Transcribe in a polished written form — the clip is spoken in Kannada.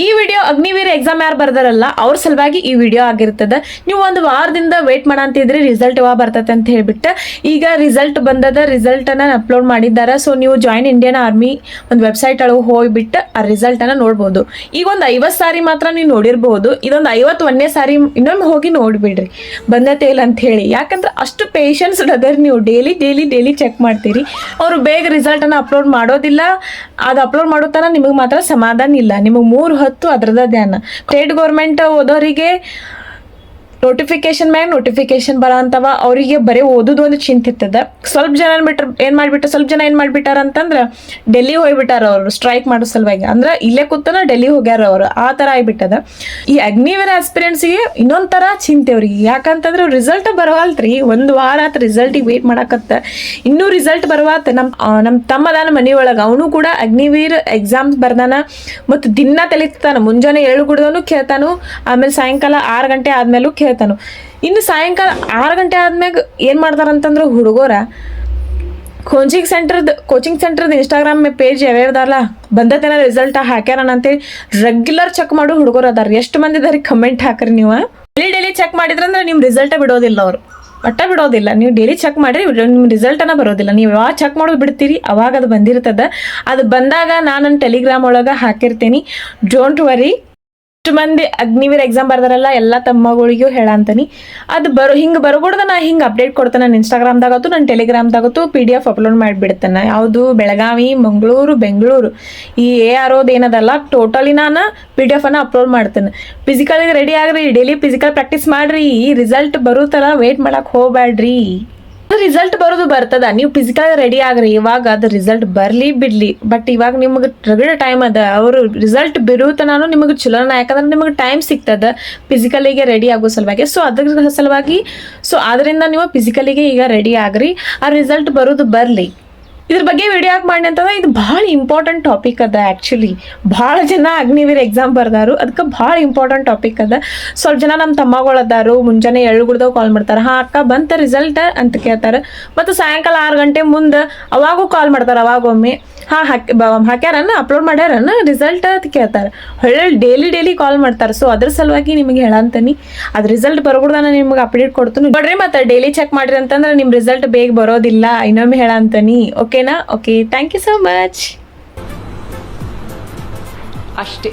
ಈ ವಿಡಿಯೋ ಅಗ್ನಿವೀರ್ ಎಕ್ಸಾಮ್ ಯಾರು ಬರ್ದಾರಲ್ಲ ಅವ್ರ ಸಲುವಾಗಿ ಈ ವಿಡಿಯೋ ಆಗಿರ್ತದ. ನೀವು ಒಂದು ವಾರದಿಂದ ವೇಟ್ ಮಾಡಂತಿದ್ರಿ ರಿಸಲ್ಟ್ ಯಾವಾಗ ಬರ್ತೈತೆ ಅಂತ ಹೇಳ್ಬಿಟ್ಟು. ಈಗ ರಿಸಲ್ಟ್ ಬಂದದ, ರಿಸಲ್ಟ್ ಅನ್ನ ಅಪ್ಲೋಡ್ ಮಾಡಿದ್ದಾರೆ. ಸೊ ನೀವು ಜಾಯಿನ್ ಇಂಡಿಯನ್ ಆರ್ಮಿ ಒಂದು ವೆಬ್ಸೈಟ್ ಒಳಗೆ ಹೋಗ್ಬಿಟ್ಟು ಆ ರಿಸಲ್ಟ್ ಅನ್ನ ನೋಡ್ಬೋದು. ಈಗ ಒಂದು 50 ಸಾರಿ ಮಾತ್ರ ನೀವು ನೋಡಿರ್ಬಹುದು, ಇದೊಂದು 51ನೇ ಸಾರಿ ಇನ್ನೊಮ್ಮೆ ಹೋಗಿ ನೋಡ್ಬಿಡ್ರಿ ಬಂದತೆ ಇಲ್ಲ ಅಂತ ಹೇಳಿ. ಯಾಕಂದ್ರೆ ಅಷ್ಟು ಪೇಷನ್ಸ್ ಅದರ, ನೀವು ಡೈಲಿ ಚೆಕ್ ಮಾಡ್ತೀರಿ. ಅವರು ಬೇಗ ರಿಸಲ್ಟ್ ಅನ್ನ ಅಪ್ಲೋಡ್ ಮಾಡೋದಿಲ್ಲ, ಅದು ಅಪ್ಲೋಡ್ ಮಾಡೋ ತನ ನಿಮಗೆ ಮಾತ್ರ ಸಮಾಧಾನ ಇಲ್ಲ. ನಿಮಗೆ 3 ಹೊತ್ತು ಅದ್ರದ ಧ್ಯಾನ. ಸ್ಟೇಟ್ ಗೌರ್ಮೆಂಟ್ ಓದೋರಿಗೆ ನೋಟಿಫಿಕೇಶನ್ ಬರ ಅಂತವ, ಅವರಿಗೆ ಬರೀ ಓದೋದು ಒಂದು ಚಿಂತೆ ಇರ್ತದ. ಸ್ವಲ್ಪ ಜನ ಏನ್ ಮಾಡ್ಬಿಟ್ಟಾರ ಅಂತಂದ್ರೆ ಡೆಲ್ಲಿ ಹೋಗ್ಬಿಟ್ಟಾರ ಅವರು ಸ್ಟ್ರೈಕ್ ಮಾಡೋ ಸಲುವಾಗಿ. ಅಂದ್ರೆ ಇಲ್ಲೇ ಕೂತನ ಡೆಲ್ಲಿ ಹೋಗ್ಯಾರ ಅವರು, ಆ ತರ ಆಗ್ಬಿಟ್ಟದ. ಈ ಅಗ್ನಿವೀರ್ ಆಸ್ಪಿರೆಂಟ್ಸ್ಗೆ ಇನ್ನೊಂದ್ ತರ ಚಿಂತೆ ಅವ್ರಿಗೆ. ಯಾಕಂತಂದ್ರೆ ರಿಸಲ್ಟ್ ಬರವಲ್ತ್ರಿ, 1 ವಾರ ಆತ ರಿಸಲ್ಟಿಗೆ ವೇಟ್ ಮಾಡಕತ್ತ. ಇನ್ನೂ ರಿಸಲ್ಟ್ ಬರವಾತ. ನಮ್ ತಮ್ಮದಾನ ಮನಿಯೊಳಗ, ಅವನು ಕೂಡ ಅಗ್ನಿವೀರ್ ಎಕ್ಸಾಮ್ಸ್ ಬರ್ದಾನ. ಮತ್ತು ದಿನ ತಲಿತಾನ, ಮುಂಜಾನೆ 7 ಗುಡ್ದನು ಕೇಳ್ತಾನು, ಆಮೇಲೆ ಸಾಯಂಕಾಲ 6 ಗಂಟೆ ಆದ್ಮೇಲೂ ಕೇಳ್ತಾನು. ಇನ್ನು ಸಾಯಂಕಾಲ 6 ಗಂಟೆ ಆದ್ಮ್ಯಾಗ ಏನ್ ಮಾಡ್ತಾರಂತಂದ್ರ ಹುಡುಗರ ಕೋಚಿಂಗ್ ಸೆಂಟರ್ದ ಇನ್ಸ್ಟಾಗ್ರಾಮ್ ಪೇಜ್ ಯಾವ್ಯಾವ್ದಾರಲ್ಲ ಬಂದತೇನ ರಿಸಲ್ಟ್ ಹಾಕ್ಯಾರಣ ಅಂತೇಳಿ ರೆಗ್ಯುಲರ್ ಚೆಕ್ ಮಾಡೋ ಹುಡುಗರು ಅದಾರ. ಎಷ್ಟು ಮಂದಿ ಇದಾರೆ ಕಮೆಂಟ್ ಹಾಕ್ರಿ. ನೀವು ಡೈಲಿ ಚೆಕ್ ಮಾಡಿದ್ರಂದ್ರೆ ನಿಮ್ ರಿಸಲ್ಟ್ ಬಿಡೋದಿಲ್ಲ, ಅವರು ಬಿಡೋದಿಲ್ಲ. ನೀವು ಡೈಲಿ ಚೆಕ್ ಮಾಡ್ರಿ, ನಿಮ್ ರಿಸಲ್ಟ್ ಅನ್ನ ಬರೋದಿಲ್ಲ. ನೀವು ಯಾವಾಗ ಚೆಕ್ ಮಾಡೋದು ಬಿಡ್ತೀರಿ ಅವಾಗ ಅದು ಬಂದಿರ್ತದ. ಅದು ಬಂದಾಗ ನಾನು ನನ್ನ ಟೆಲಿಗ್ರಾಮ್ ಒಳಗ ಹಾಕಿರ್ತೇನಿ, ಡೋಂಟ್ ವರಿ. ಇಷ್ಟು ಮಂದಿ ಅಗ್ನಿವೀರ್ ಎಕ್ಸಾಮ್ ಬರ್ದಾರಲ್ಲ ಎಲ್ಲ ತಮ್ಮಗಳಿಗೂ ಹೇಳಂತಾನಿ. ಅದು ಹಿಂಗೆ ಬರಕೂಡ್ದ, ನಾ ಹಿಂಗೆ ಅಪ್ಡೇಟ್ ಕೊಡ್ತೇನೆ. ನನ್ನ ಇನ್ಸ್ಟಾಗ್ರಾಮ್ದಾಗತ್ತು, ನನ್ನ ಟೆಲಿಗ್ರಾಮ್ದಾಗತ್ತು PDF ಅಪ್ಲೋಡ್ ಮಾಡಿಬಿಡ್ತೇನೆ. ಯಾವುದು ಬೆಳಗಾವಿ, ಮಂಗಳೂರು, ಬೆಂಗಳೂರು ಈ ARO ಏನದಲ್ಲ ಟೋಟಲಿ ನಾನು PDF ಅನ್ನ ಅಪ್ಲೋಡ್ ಮಾಡ್ತೇನೆ. ಫಿಸಿಕಲ್ಗೆ ರೆಡಿ ಆಗ್ರಿ, ಡೈಲಿ ಫಿಸಿಕಲ್ ಪ್ರಾಕ್ಟೀಸ್ ಮಾಡ್ರಿ. ಈ ರಿಸಲ್ಟ್ ಬರೋ ಥರ ವೇಟ್ ಮಾಡಕ್ಕೆ ಹೋಗ್ಬೇಡ್ರಿ. ರಿಸಲ್ಟ್ ಬರೋದು ಬರ್ತದ, ನೀವು ಫಿಸಿಕಲ್ ರೆಡಿ ಆಗ್ರಿ. ಇವಾಗ ಅದು ರಿಸಲ್ಟ್ ಬರ್ಲಿ ಬಿಡ್ಲಿ, ಬಟ್ ಇವಾಗ ನಿಮಗೆ ರಗಡ ಟೈಮ್ ಅದ. ಅವರು ರಿಸಲ್ಟ್ ಬಿರುತನಾನು ನಿಮಗೆ ಚಲೋನ, ಯಾಕಂದ್ರೆ ನಿಮಗೆ ಟೈಮ್ ಸಿಗ್ತದ ಫಿಸಿಕಲಿಗೆ ರೆಡಿ ಆಗೋ ಸಲುವಾಗಿ. ಸೊ ಅದ್ರ ಸಲುವಾಗಿ ಆದ್ರಿಂದ ನೀವು ಫಿಸಿಕಲಿಗೆ ಈಗ ರೆಡಿ ಆಗ್ರಿ, ಆ ರಿಸಲ್ಟ್ ಬರೋದು ಬರ್ಲಿ. ಇದ್ರ ಬಗ್ಗೆ ವಿಡಿಯೋ ಯಾಕೆ ಮಾಡಿ ಅಂತಂದ್ರೆ ಇದು ಭಾಳ ಇಂಪಾರ್ಟೆಂಟ್ ಟಾಪಿಕ್ ಅದ. ಆ್ಯಕ್ಚುಲಿ ಭಾಳ ಜನ ಅಗ್ನಿವೀರ್ ಎಕ್ಸಾಮ್ ಬರ್ದಾರು, ಅದಕ್ಕೆ ಭಾಳ ಇಂಪಾರ್ಟೆಂಟ್ ಟಾಪಿಕ್ ಅದ. ಸ್ವಲ್ಪ ಜನ ನಮ್ಮ ತಮ್ಮಗಳದಾರು ಮುಂಜಾನೆ 7 ಗುಡ್ದಾಗ ಕಾಲ್ ಮಾಡ್ತಾರೆ, ಹಾ ಅಕ್ಕ ಬಂತ ರಿಸಲ್ಟ್ ಅಂತ ಕೇಳ್ತಾರೆ. ಮತ್ತು ಸಾಯಂಕಾಲ 6 ಗಂಟೆ ಮುಂದೆ ಅವಾಗೂ ಕಾಲ್ ಮಾಡ್ತಾರೆ. ಅವಾಗೊಮ್ಮೆ ಹಾಕ್ಯಾರನ್ನ ಅಪ್ಲೋಡ್ ಮಾಡ್ಯಾರನ್ನ ರಿಸಲ್ಟ್ ಅಂತ ಕೇಳ್ತಾರೆ. ಡೈಲಿ ಕಾಲ್ ಮಾಡ್ತಾರೆ. ಸೊ ಅದ್ರ ಸಲುವಾಗಿ ನಿಮಗೆ ಹೇಳಂತೀನಿ, ಅದು ರಿಸಲ್ಟ್ ಬರೋಗುಡ್ದ ನಾನು ನಿಮ್ಗೆ ಅಪ್ಡೇಟ್ ಕೊಡ್ತೀನಿ ನೋಡ್ರಿ. ಮತ್ತೆ ಡೈಲಿ ಚೆಕ್ ಮಾಡ್ರಿ ಅಂತಂದ್ರೆ ನಿಮ್ಮ ರಿಸಲ್ಟ್ ಬೇಗ ಬರೋದಿಲ್ಲ. ಇನ್ನೊಮ್ಮೆ ಹೇಳಂತೀನಿ, ಓಕೆನಾ? Okay, thank you so much. ಅಷ್ಟೇ.